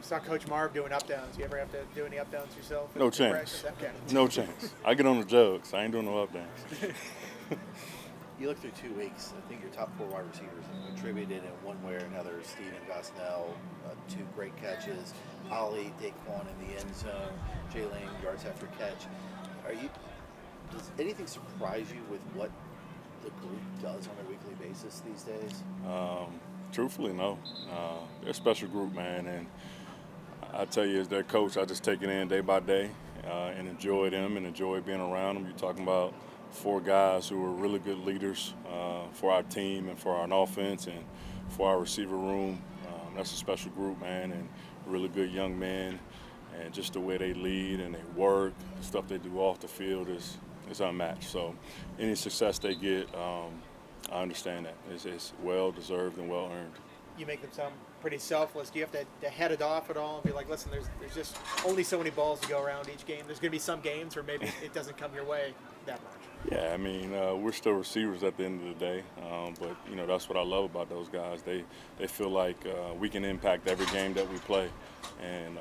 saw Coach Marv doing up downs. You ever have to do any up downs yourself? No chance. Okay. No chance. I get on the jugs. I ain't doing no up downs. You look through 2 weeks, I think your top 4 wide receivers have contributed in one way or another. Steven Gosnell, 2 great catches. Ollie, Daquan in the end zone. Jalen, yards after catch. Does anything surprise you with what the group does on a weekly basis these days? Truthfully, no. They're a special group, man. And I tell you, as their coach, I just take it in day by day and enjoy them and enjoy being around them. You're talking about 4 guys who are really good leaders for our team and for our offense and for our receiver room. That's a special group, man, and really good young men. And just the way they lead and they work, the stuff they do off the field is unmatched. So any success they get, I understand that. It's well-deserved and well-earned. You make them sound pretty selfless. Do you have to head it off at all and be like, listen, there's just only so many balls to go around each game. There's going to be some games where maybe it doesn't come your way that much. Yeah, I mean, we're still receivers at the end of the day, but, that's what I love about those guys. They feel like we can impact every game that we play, and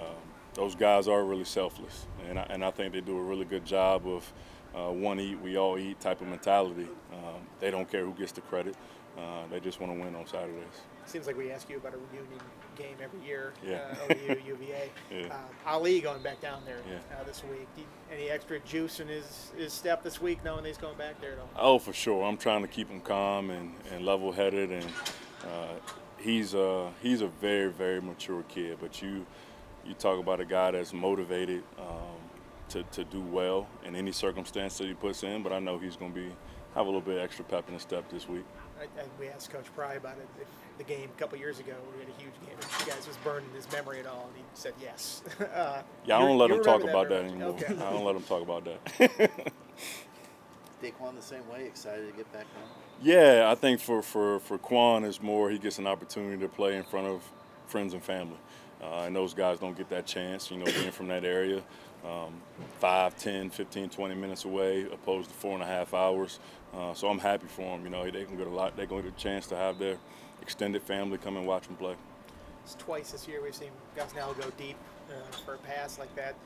those guys are really selfless, and I think they do a really good job of one eat, we all eat type of mentality. They don't care who gets the credit. They just want to win on Saturdays. Seems like we ask you about a reunion game every year. Yeah. OU, UVA. Yeah. Ali going back down there Yeah. this week. Any extra juice in his step this week, knowing he's going back there at all? Oh, for sure. I'm trying to keep him calm and level-headed, and he's a very, very mature kid. But you talk about a guy that's motivated to do well in any circumstance that he puts in. But I know he's going to have a little bit extra pep in his step this week. We asked Coach Pry about it. If the game a couple years ago, we had a huge game. If you guys was burned in his memory at all, and he said yes. Yeah, I don't let him talk about that much. anymore. Okay. I don't let him talk about that. Daquan the same way, excited to get back home? Yeah, I think for Quan is more he gets an opportunity to play in front of friends and family. And those guys don't get that chance, being from that area. 5, 10, 15, 20 minutes away opposed to 4.5 hours. So I'm happy for them. They can get a lot. They're going to get a chance to have their extended family come and watch them play. It's twice this year we've seen Gosnell go deep for a pass like that.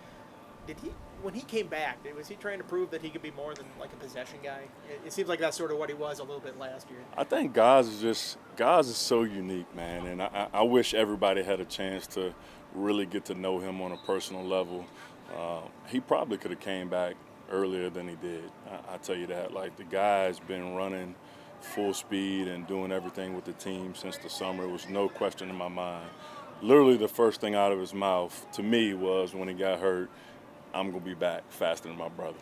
When he came back, was he trying to prove that he could be more than like a possession guy? It seems like that's sort of what he was a little bit last year. I think Gaz is so unique, man, and I wish everybody had a chance to really get to know him on a personal level. He probably could have came back earlier than he did. I tell you that. Like, the guy's been running full speed and doing everything with the team since the summer. There was no question in my mind. Literally the first thing out of his mouth to me was when he got hurt, I'm going to be back faster than my brother.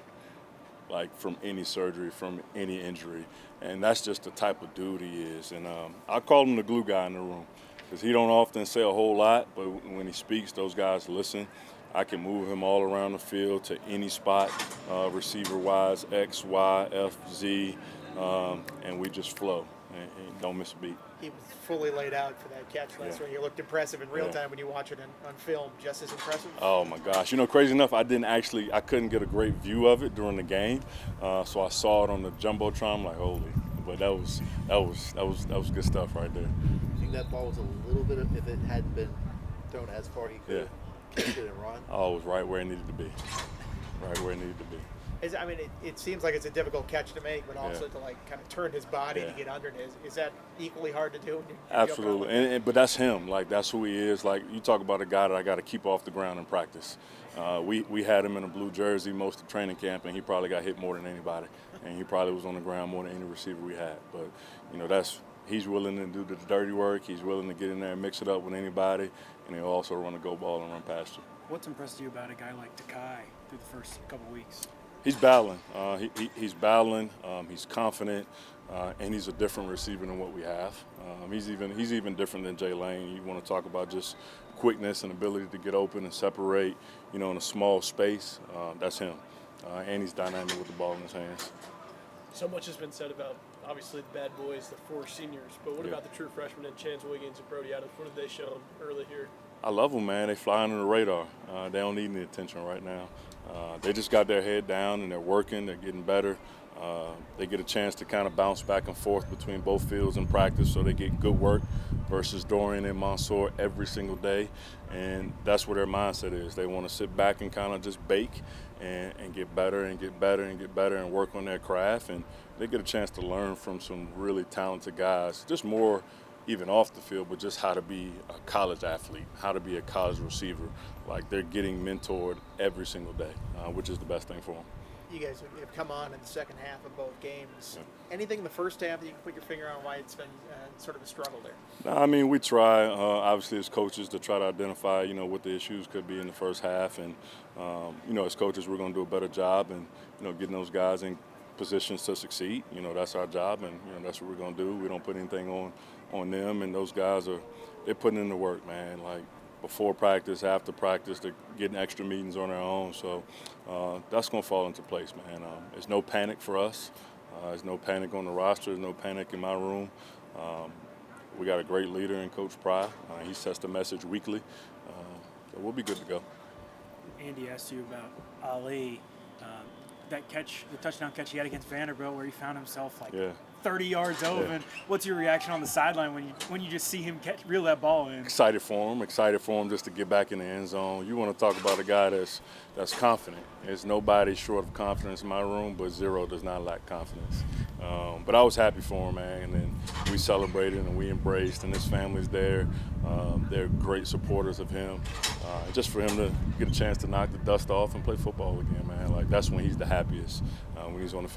Like, from any surgery, from any injury. And that's just the type of dude he is. And I call him the glue guy in the room because he don't often say a whole lot, but when he speaks, those guys listen. I can move him all around the field to any spot, receiver-wise, X, Y, F, Z, and we just flow and don't miss a beat. He was fully laid out for that catch last week. He looked impressive in real time when you watch it on film. Just as impressive. Oh my gosh! Crazy enough, I couldn't get a great view of it during the game, so I saw it on the jumbotron. I'm like, holy! But that was good stuff right there. I think that ball was a little bit if it hadn't been thrown as far, he could catch it and run. Oh, it was right where it needed to be. Right where it needed to be. It seems like it's a difficult catch to make, but also to kind of turn his body to get under it. Is that equally hard to do? Absolutely, but that's him. Like, that's who he is. Like, you talk about a guy that I got to keep off the ground in practice. We had him in a blue jersey most of training camp, and he probably got hit more than anybody, and he probably was on the ground more than any receiver we had. But he's willing to do the dirty work. He's willing to get in there and mix it up with anybody, and he'll also run a go ball and run past you. What's impressed you about a guy like Takai through the first couple weeks? He's battling. He's battling. He's confident, and he's a different receiver than what we have. He's even different than Jay Lane. You want to talk about just quickness and ability to get open and separate, in a small space. That's him, and he's dynamic with the ball in his hands. So much has been said about obviously the bad boys, the 4 seniors, but what about the true freshmen and Chance Wiggins and Brody Adams? What have they shown early here? I love them, man. They fly under the radar. They don't need any attention right now. They just got their head down and they're working. They're getting better. They get a chance to kind of bounce back and forth between both fields in practice, so they get good work versus Dorian and Mansour every single day. And that's where their mindset is. They want to sit back and kind of just bake and get better and get better and get better and work on their craft. And they get a chance to learn from some really talented guys, just more even off the field, but just how to be a college athlete, how to be a college receiver. Like, they're getting mentored every single day, which is the best thing for them. You guys have come on in the second half of both games. Yeah. Anything in the first half that you can put your finger on why it's been sort of a struggle there? No, I mean, we try, obviously, as coaches, to try to identify, what the issues could be in the first half. And, as coaches, we're going to do a better job and, getting those guys in positions to succeed. That's our job, and, that's what we're going to do. We don't put anything on them, and those guys they're putting in the work, man. Like, before practice, after practice, they're getting extra meetings on their own. So that's going to fall into place, man. There's no panic for us. There's no panic on the roster. There's no panic in my room. We got a great leader in Coach Pry. He sets the message weekly. So we'll be good to go. Andy asked you about Ali. That catch, the touchdown catch he had against Vanderbilt, where he found himself 30 yards open. Yeah. What's your reaction on the sideline when you just see him reel that ball in? Excited for him just to get back in the end zone. You want to talk about a guy that's confident. There's nobody short of confidence in my room, but Zero does not lack confidence. But I was happy for him, man, and then we celebrated and we embraced, and his family's there. They're great supporters of him. Just for him to get a chance to knock the dust off and play football again, man, like, that's when he's the happiest, when he's on the field.